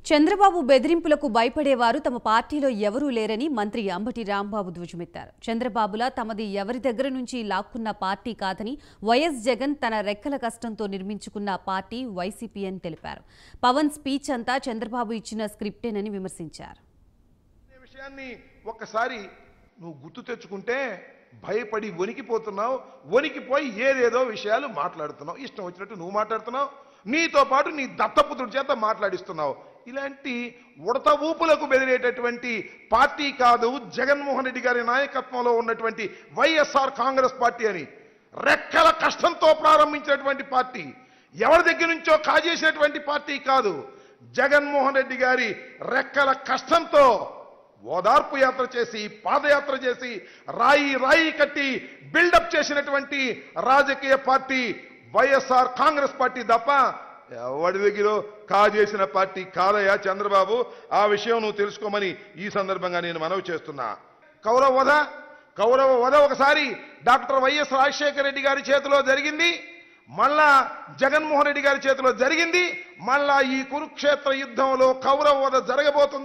చంద్రబాబు బెదిరింపులకు భయపడేవారు తమ పార్టీలో ఎవరూ లేరని మంత్రి అంబటి రాంబాబు ధ్వజమెత్తారు. చంద్రబాబులా తమది ఎవరి దగ్గర నుంచి లాక్కున్న పార్టీ కాదని వైఎస్ జగన్ తన రెక్కల కష్టంతో నిర్మించుకున్న పార్టీ వైసీపీ అని తెలిపారు. పవన్ స్పీచ్ అంతా చంద్రబాబు ఇచ్చిన స్క్రిప్టేనని విమర్శించారు. విషయాన్ని ఒక్కసారి నువ్వు గుర్తు తెచ్చుకుంటే భయపడి వణికిపోతున్నావు, వణికిపోయి ఏదేదో విషయాలు మాట్లాడుతున్నావు, ఇష్టం వచ్చినట్టు నువ్వు మాట్లాడుతున్నావు, నీతో పాటు నీ దత్తపుత్రుడి చేత మాట్లాడిస్తున్నావు. ఇలాంటి ఉడత ఊపులకు బెదిరేటటువంటి పార్టీ కాదు జగన్మోహన్ రెడ్డి గారి నాయకత్వంలో ఉన్నటువంటి వైఎస్ఆర్ కాంగ్రెస్ పార్టీ అని. రెక్కల కష్టంతో ప్రారంభించినటువంటి పార్టీ, ఎవరి దగ్గర నుంచో కాజేసినటువంటి పార్టీ కాదు. జగన్మోహన్ రెడ్డి గారి రెక్కల కష్టంతో ఓదార్పు యాత్ర చేసి, పాదయాత్ర చేసి, రాయి రాయి కట్టి బిల్డప్ చేసినటువంటి రాజకీయ పార్టీ వైఎస్ఆర్ కాంగ్రెస్ పార్టీ తప్ప ఎవడి దగ్గర కాజేసిన పార్టీ కాదయా చంద్రబాబు. ఆ విషయం నువ్వు తెలుసుకోమని ఈ సందర్భంగా నేను మనవి చేస్తున్నా. కౌరవ వధ ఒకసారి డాక్టర్ వైఎస్ రాజశేఖర రెడ్డి గారి చేతిలో జరిగింది, మళ్ళా జగన్మోహన్ రెడ్డి గారి చేతిలో జరిగింది, మళ్ళా ఈ కురుక్షేత్ర యుద్ధంలో కౌరవ వధ జరగబోతుంది.